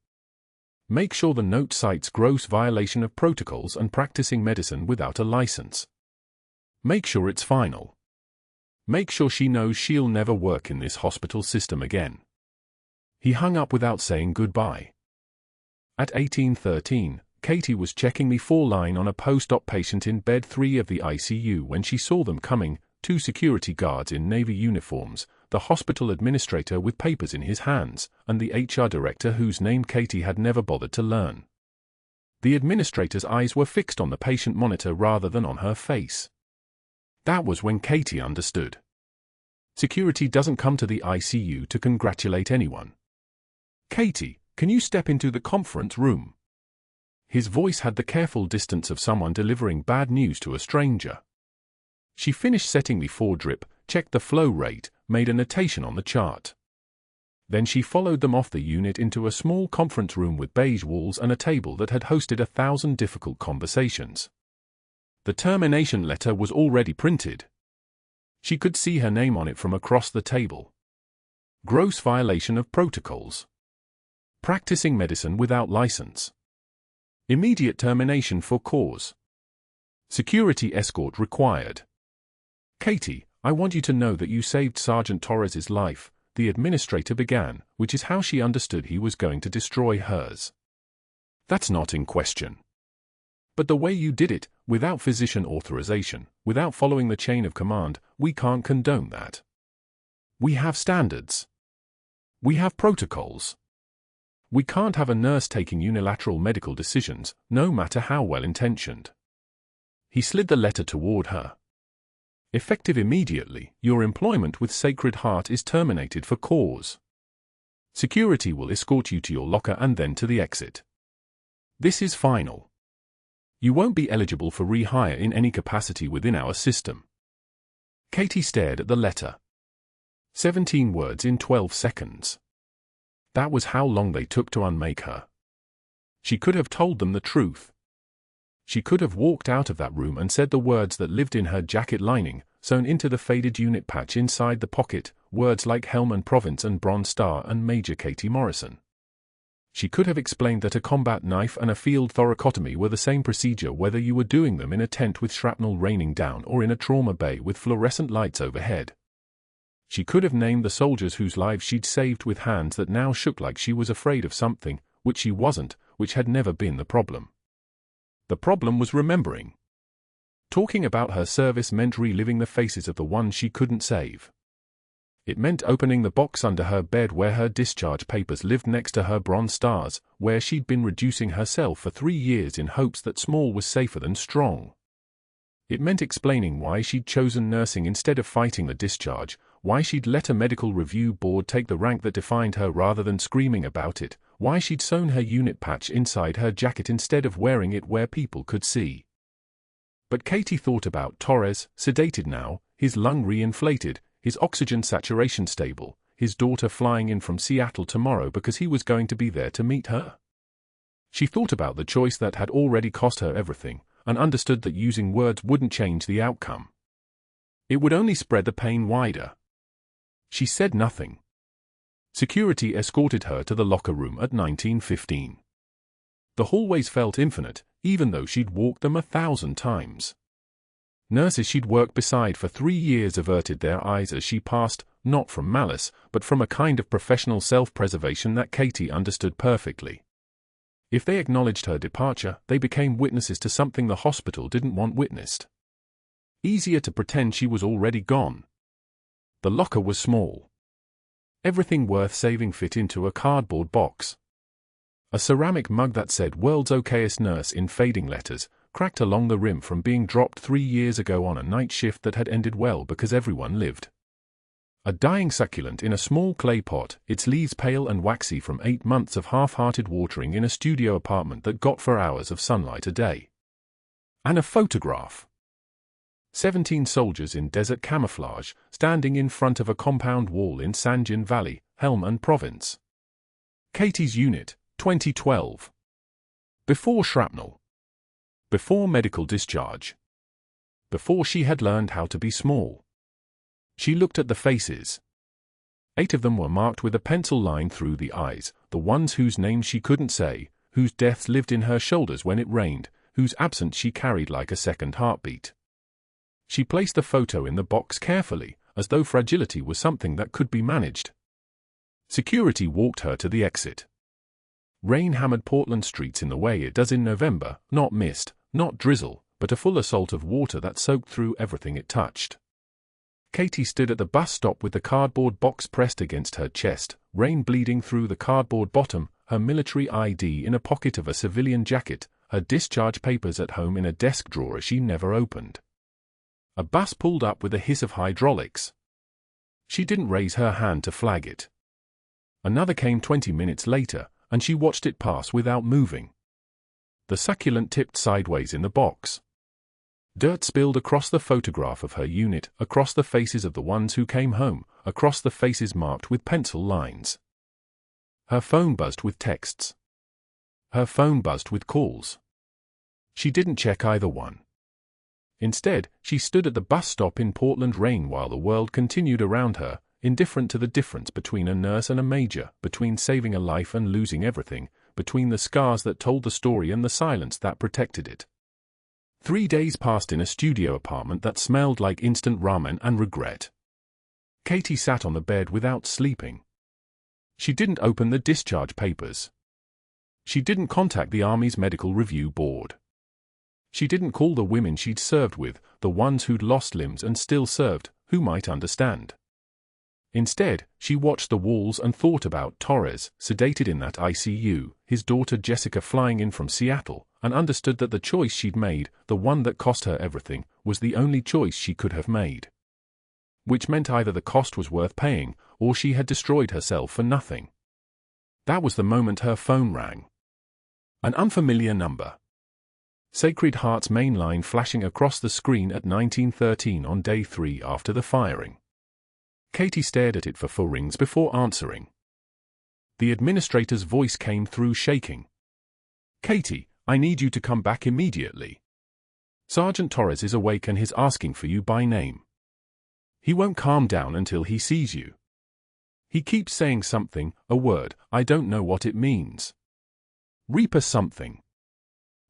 [SPEAKER 1] Make sure the note cites gross violation of protocols and practicing medicine without a license. Make sure it's final. Make sure she knows she'll never work in this hospital system again." He hung up without saying goodbye. At 18:13, Katie was checking the 4 line on a post-op patient in bed 3 of the ICU when she saw them coming, 2 security guards in Navy uniforms, the hospital administrator with papers in his hands, and the HR director whose name Katie had never bothered to learn. The administrator's eyes were fixed on the patient monitor rather than on her face. That was when Katie understood. Security doesn't come to the ICU to congratulate anyone. Katie, can you step into the conference room? His voice had the careful distance of someone delivering bad news to a stranger. She finished setting the four-drip, checked the flow rate, made a notation on the chart. Then she followed them off the unit into a small conference room with beige walls and a table that had hosted 1,000 difficult conversations. The termination letter was already printed. She could see her name on it from across the table. Gross violation of protocols. Practicing medicine without license. Immediate termination for cause. Security escort required. Katie, I want you to know that you saved Sergeant Torres's life, the administrator began, which is how she understood he was going to destroy hers. That's not in question. But the way you did it, without physician authorization, without following the chain of command, we can't condone that. We have standards. We have protocols. We can't have a nurse taking unilateral medical decisions, no matter how well-intentioned. He slid the letter toward her. Effective immediately, your employment with Sacred Heart is terminated for cause. Security will escort you to your locker and then to the exit. This is final. You won't be eligible for rehire in any capacity within our system. Katie stared at the letter. 17 words in 12 seconds. That was how long they took to unmake her. She could have told them the truth. She could have walked out of that room and said the words that lived in her jacket lining, sewn into the faded unit patch inside the pocket, words like Helm and Province and Bronze Star and Major Katie Morrison. She could have explained that a combat knife and a field thoracotomy were the same procedure whether you were doing them in a tent with shrapnel raining down or in a trauma bay with fluorescent lights overhead. She could have named the soldiers whose lives she'd saved with hands that now shook like she was afraid of something, which she wasn't, which had never been the problem. The problem was remembering. Talking about her service meant reliving the faces of the ones she couldn't save. It meant opening the box under her bed where her discharge papers lived next to her Bronze Stars, where she'd been reducing herself for 3 years in hopes that small was safer than strong. It meant explaining why she'd chosen nursing instead of fighting the discharge, why she'd let a medical review board take the rank that defined her rather than screaming about it, why she'd sewn her unit patch inside her jacket instead of wearing it where people could see. But Katie thought about Torres, sedated now, his lung re-inflated, his oxygen saturation stable, his daughter flying in from Seattle tomorrow because he was going to be there to meet her. She thought about the choice that had already cost her everything, and understood that using words wouldn't change the outcome. It would only spread the pain wider. She said nothing. Security escorted her to the locker room at 19:15. The hallways felt infinite, even though she'd walked them 1,000 times. Nurses she'd worked beside for 3 years averted their eyes as she passed, not from malice, but from a kind of professional self-preservation that Katie understood perfectly. If they acknowledged her departure, they became witnesses to something the hospital didn't want witnessed. Easier to pretend she was already gone. The locker was small. Everything worth saving fit into a cardboard box. A ceramic mug that said "World's Okayest Nurse" in fading letters, cracked along the rim from being dropped 3 years ago on a night shift that had ended well because everyone lived. A dying succulent in a small clay pot, its leaves pale and waxy from 8 months of half-hearted watering in a studio apartment that got 4 hours of sunlight a day. And a photograph. 17 soldiers in desert camouflage, standing in front of a compound wall in Sanjin Valley, Helm and Province. Katie's unit, 2012. Before shrapnel. Before medical discharge. Before she had learned how to be small. She looked at the faces. 8 of them were marked with a pencil line through the eyes, the ones whose names she couldn't say, whose deaths lived in her shoulders when it rained, whose absence she carried like a second heartbeat. She placed the photo in the box carefully, as though fragility was something that could be managed. Security walked her to the exit. Rain hammered Portland streets in the way it does in November, not mist, not drizzle, but a full assault of water that soaked through everything it touched. Katie stood at the bus stop with the cardboard box pressed against her chest, rain bleeding through the cardboard bottom, her military ID in a pocket of a civilian jacket, her discharge papers at home in a desk drawer she never opened. A bus pulled up with a hiss of hydraulics. She didn't raise her hand to flag it. Another came 20 minutes later, and she watched it pass without moving. The succulent tipped sideways in the box. Dirt spilled across the photograph of her unit, across the faces of the ones who came home, across the faces marked with pencil lines. Her phone buzzed with texts. Her phone buzzed with calls. She didn't check either one. Instead, she stood at the bus stop in Portland rain while the world continued around her, indifferent to the difference between a nurse and a major, between saving a life and losing everything, between the scars that told the story and the silence that protected it. 3 days passed in a studio apartment that smelled like instant ramen and regret. Katie sat on the bed without sleeping. She didn't open the discharge papers. She didn't contact the Army's Medical Review Board. She didn't call the women she'd served with, the ones who'd lost limbs and still served, who might understand. Instead, she watched the walls and thought about Torres, sedated in that ICU, his daughter Jessica flying in from Seattle, and understood that the choice she'd made, the one that cost her everything, was the only choice she could have made. Which meant either the cost was worth paying, or she had destroyed herself for nothing. That was the moment her phone rang. An unfamiliar number. Sacred Heart's main line flashing across the screen at 19:13 on day 3 after the firing. Katie stared at it for 4 rings before answering. The administrator's voice came through shaking. "Katie, I need you to come back immediately. Sergeant Torres is awake and he's asking for you by name. He won't calm down until he sees you. He keeps saying something, a word, I don't know what it means. Reaper something.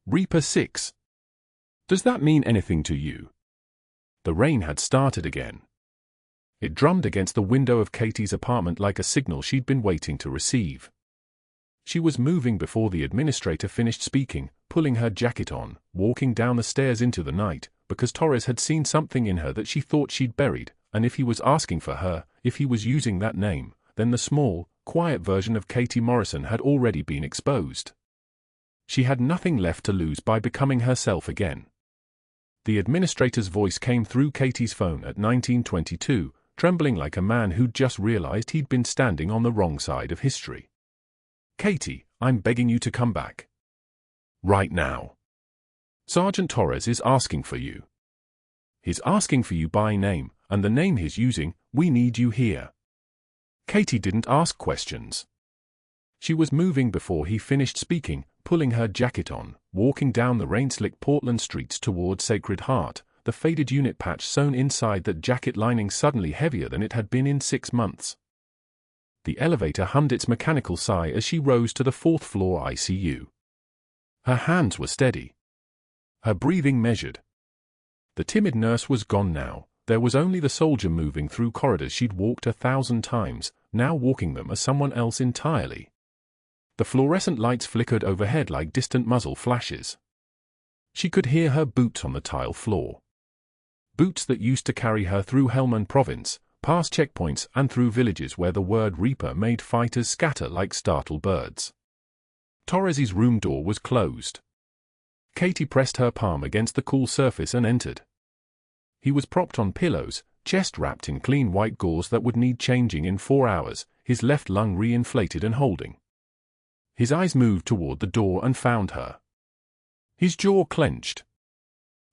[SPEAKER 1] Reaper 6. Does that mean anything to you?" The rain had started again. It drummed against the window of Katie's apartment like a signal she'd been waiting to receive. She was moving before the administrator finished speaking, pulling her jacket on, walking down the stairs into the night, because Torres had seen something in her that she thought she'd buried, and if he was asking for her, if he was using that name, then the small, quiet version of Katie Morrison had already been exposed. She had nothing left to lose by becoming herself again. The administrator's voice came through Katie's phone at 19:22, trembling like a man who'd just realized he'd been standing on the wrong side of history. "Katie, I'm begging you to come back. Right now. Sergeant Torres is asking for you. He's asking for you by name, and the name he's using, we need you here." Katie didn't ask questions. She was moving before he finished speaking, pulling her jacket on, walking down the rain-slicked Portland streets toward Sacred Heart, the faded unit patch sewn inside that jacket lining suddenly heavier than it had been in 6 months. The elevator hummed its mechanical sigh as she rose to the 4th floor ICU. Her hands were steady. Her breathing measured. The timid nurse was gone now. There was only the soldier moving through corridors she'd walked 1,000 times, now walking them as someone else entirely. The fluorescent lights flickered overhead like distant muzzle flashes. She could hear her boots on the tile floor. Boots that used to carry her through Helmand Province, past checkpoints and through villages where the word Reaper made fighters scatter like startled birds. Torres's room door was closed. Katie pressed her palm against the cool surface and entered. He was propped on pillows, chest wrapped in clean white gauze that would need changing in 4 hours, his left lung re-inflated and holding. His eyes moved toward the door and found her. His jaw clenched.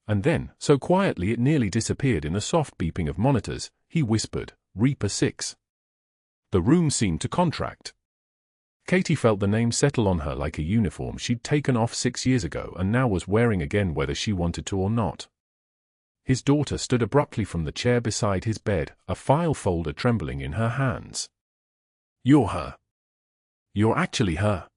[SPEAKER 1] And then, so quietly it nearly disappeared in the soft beeping of monitors, he whispered, "Reaper 6. The room seemed to contract. Katie felt the name settle on her like a uniform she'd taken off 6 years ago and now was wearing again whether she wanted to or not. His daughter stood abruptly from the chair beside his bed, a file folder trembling in her hands. "You're her. You're actually her."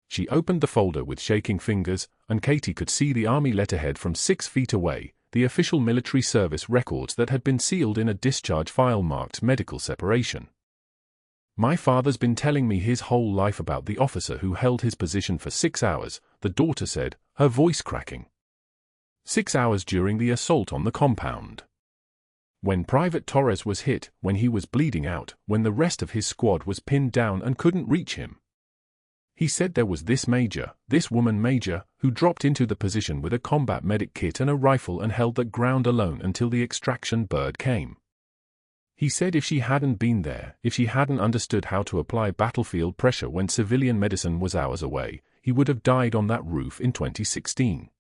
[SPEAKER 1] She opened the folder with shaking fingers, and Katie could see the Army letterhead from 6 feet away, the official military service records that had been sealed in a discharge file marked medical separation. "My father's been telling me his whole life about the officer who held his position for 6 hours, the daughter said, her voice cracking. 6 hours during the assault on the compound. When Private Torres was hit, when he was bleeding out, when the rest of his squad was pinned down and couldn't reach him. He said there was this woman major, who dropped into the position with a combat medic kit and a rifle and held that ground alone until the extraction bird came. He said if she hadn't been there, if she hadn't understood how to apply battlefield pressure when civilian medicine was hours away, he would have died on that roof in 2016.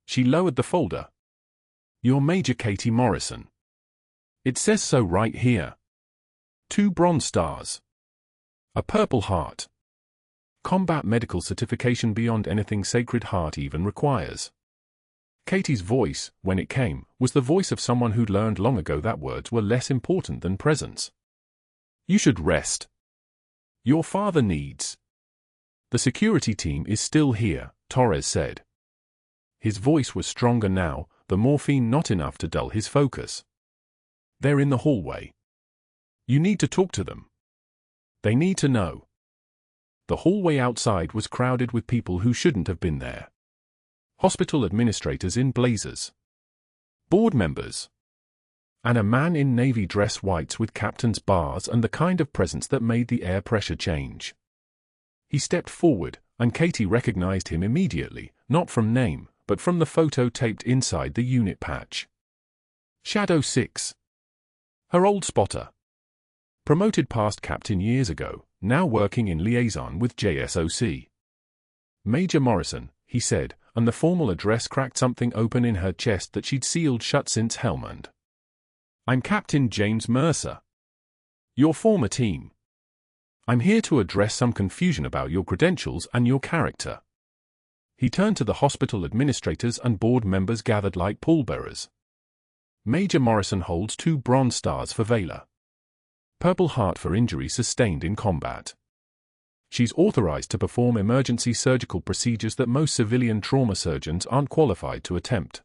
[SPEAKER 1] She lowered the folder. "You're Major Katie Morrison. It says so right here. 2 Bronze Stars. A Purple Heart. Combat medical certification beyond anything Sacred Heart even requires." Katie's voice, when it came, was the voice of someone who'd learned long ago that words were less important than presence. "You should rest. Your father needs." "The security team is still here," Torres said. His voice was stronger now, the morphine not enough to dull his focus. "They're in the hallway. You need to talk to them. They need to know." The hallway outside was crowded with people who shouldn't have been there. Hospital administrators in blazers. Board members. And a man in navy dress whites with captain's bars and the kind of presence that made the air pressure change. He stepped forward, and Katie recognized him immediately, not from name, but from the photo taped inside the unit patch. Shadow 6. Her old spotter. Promoted past captain years ago, now working in liaison with JSOC. "Major Morrison," he said, and the formal address cracked something open in her chest that she'd sealed shut since Helmand. "I'm Captain James Mercer. Your former team. I'm here to address some confusion about your credentials and your character." He turned to the hospital administrators and board members gathered like pallbearers. "Major Morrison holds 2 Bronze Stars for valor. Purple Heart for injury sustained in combat. She's authorized to perform emergency surgical procedures that most civilian trauma surgeons aren't qualified to attempt.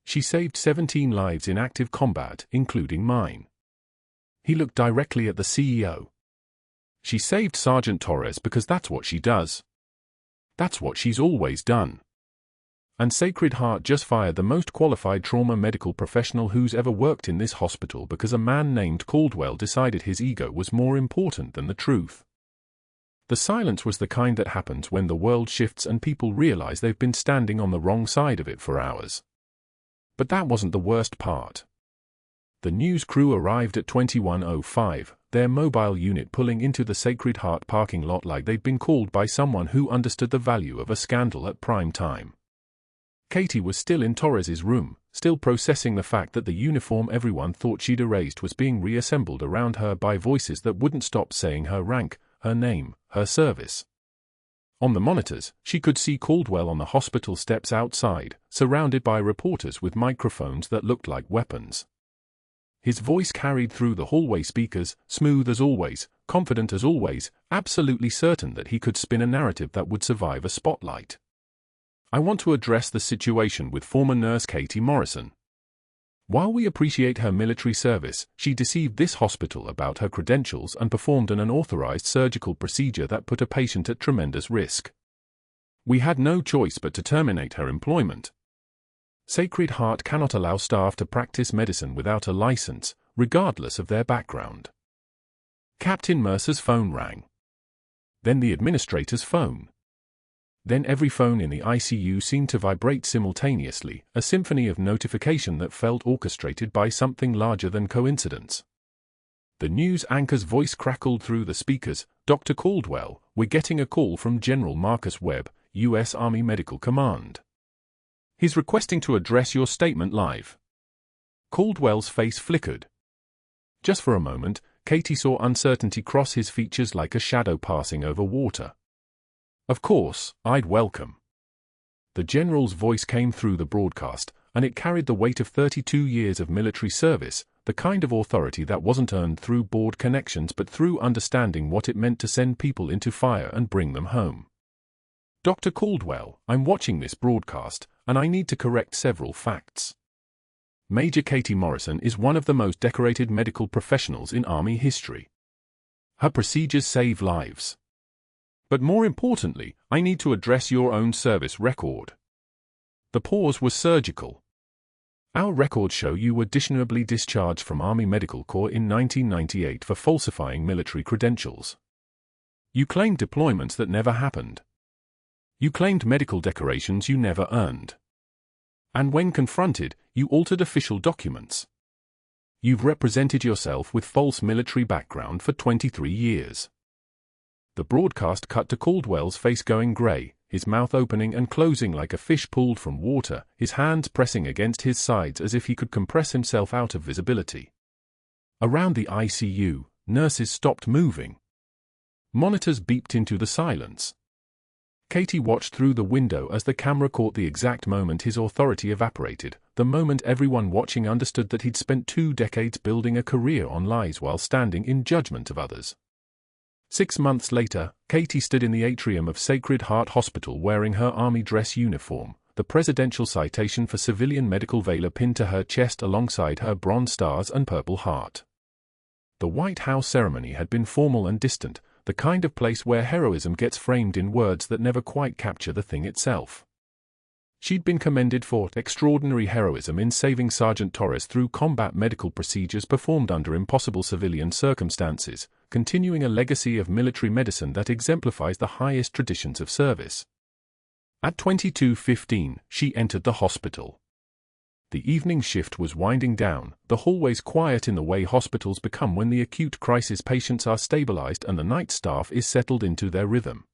[SPEAKER 1] She saved 17 lives in active combat, including mine." He looked directly at the CEO. "She saved Sergeant Torres because that's what she does. That's what she's always done. And Sacred Heart just fired the most qualified trauma medical professional who's ever worked in this hospital because a man named Caldwell decided his ego was more important than the truth." The silence was the kind that happens when the world shifts and people realize they've been standing on the wrong side of it for hours. But that wasn't the worst part. The news crew arrived at 21:05, their mobile unit pulling into the Sacred Heart parking lot like they'd been called by someone who understood the value of a scandal at prime time. Katie was still in Torres's room, still processing the fact that the uniform everyone thought she'd erased was being reassembled around her by voices that wouldn't stop saying her rank, her name, her service. On the monitors, she could see Caldwell on the hospital steps outside, surrounded by reporters with microphones that looked like weapons. His voice carried through the hallway speakers, smooth as always, confident as always, absolutely certain that he could spin a narrative that would survive a spotlight. "I want to address the situation with former nurse Katie Morrison. While we appreciate her military service, she deceived this hospital about her credentials and performed an unauthorized surgical procedure that put a patient at tremendous risk. We had no choice but to terminate her employment. Sacred Heart cannot allow staff to practice medicine without a license, regardless of their background." Captain Mercer's phone rang. Then the administrator's phone. Then every phone in the ICU seemed to vibrate simultaneously, a symphony of notification that felt orchestrated by something larger than coincidence. The news anchor's voice crackled through the speakers. "Dr. Caldwell, we're getting a call from General Marcus Webb, U.S. Army Medical Command. He's requesting to address your statement live." Caldwell's face flickered. Just for a moment, Katie saw uncertainty cross his features like a shadow passing over water. "Of course, I'd welcome." The general's voice came through the broadcast, and it carried the weight of 32 years of military service, the kind of authority that wasn't earned through board connections but through understanding what it meant to send people into fire and bring them home. "Dr. Caldwell, I'm watching this broadcast, and I need to correct several facts. Major Katie Morrison is one of the most decorated medical professionals in Army history. Her procedures save lives. But more importantly, I need to address your own service record." The pause was surgical. "Our records show you were dishonorably discharged from Army Medical Corps in 1998 for falsifying military credentials. You claimed deployments that never happened. You claimed medical decorations you never earned. And when confronted, you altered official documents. You've represented yourself with false military background for 23 years. The broadcast cut to Caldwell's face going grey, his mouth opening and closing like a fish pulled from water, his hands pressing against his sides as if he could compress himself out of visibility. Around the ICU, nurses stopped moving. Monitors beeped into the silence. Katie watched through the window as the camera caught the exact moment his authority evaporated, the moment everyone watching understood that he'd spent 2 decades building a career on lies while standing in judgment of others. 6 months later, Katie stood in the atrium of Sacred Heart Hospital wearing her army dress uniform, the presidential citation for civilian medical valor pinned to her chest alongside her bronze stars and Purple Heart. The White House ceremony had been formal and distant, the kind of place where heroism gets framed in words that never quite capture the thing itself. She'd been commended for extraordinary heroism in saving Sergeant Torres through combat medical procedures performed under impossible civilian circumstances, continuing a legacy of military medicine that exemplifies the highest traditions of service. At 22:15, she entered the hospital. The evening shift was winding down, the hallways quiet in the way hospitals become when the acute crisis patients are stabilized and the night staff is settled into their rhythm.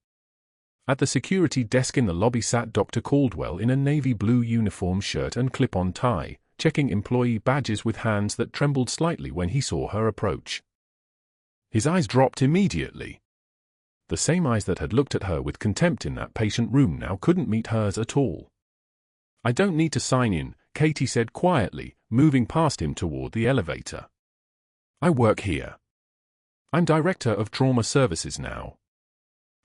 [SPEAKER 1] At the security desk in the lobby sat Dr. Caldwell in a navy blue uniform shirt and clip-on tie, checking employee badges with hands that trembled slightly when he saw her approach. His eyes dropped immediately. The same eyes that had looked at her with contempt in that patient room now couldn't meet hers at all. "I don't need to sign in," Katie said quietly, moving past him toward the elevator. "I work here. I'm Director of Trauma Services now."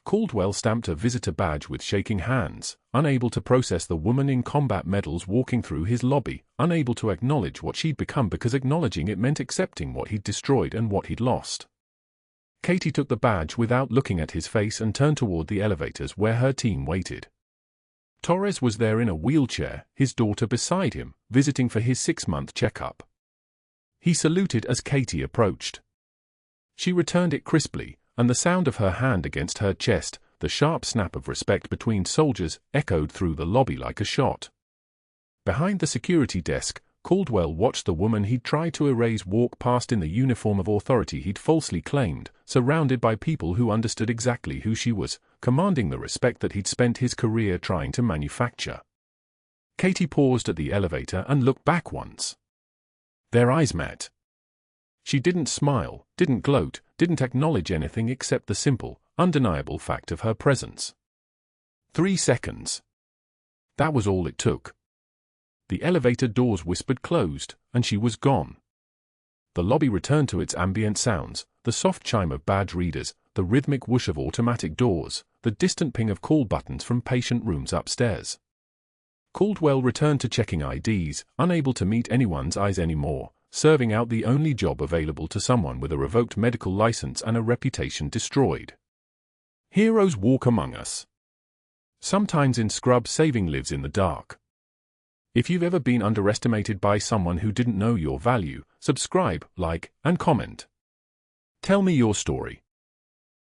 [SPEAKER 1] Caldwell stamped a visitor badge with shaking hands, unable to process the woman in combat medals walking through his lobby, unable to acknowledge what she'd become because acknowledging it meant accepting what he'd destroyed and what he'd lost. Katie took the badge without looking at his face and turned toward the elevators where her team waited. Torres was there in a wheelchair, his daughter beside him, visiting for his 6-month checkup. He saluted as Katie approached. She returned it crisply, and the sound of her hand against her chest, the sharp snap of respect between soldiers, echoed through the lobby like a shot. Behind the security desk, Caldwell watched the woman he'd tried to erase walk past in the uniform of authority he'd falsely claimed, surrounded by people who understood exactly who she was, commanding the respect that he'd spent his career trying to manufacture. Katie paused at the elevator and looked back once. Their eyes met. She didn't smile, didn't gloat, didn't acknowledge anything except the simple, undeniable fact of her presence. 3 seconds. That was all it took. The elevator doors whispered closed, and she was gone. The lobby returned to its ambient sounds, the soft chime of badge readers, the rhythmic whoosh of automatic doors, the distant ping of call buttons from patient rooms upstairs. Caldwell returned to checking IDs, unable to meet anyone's eyes anymore, serving out the only job available to someone with a revoked medical license and a reputation destroyed. Heroes walk among us. Sometimes in scrub saving lives in the dark. If you've ever been underestimated by someone who didn't know your value, subscribe, like, and comment. Tell me your story.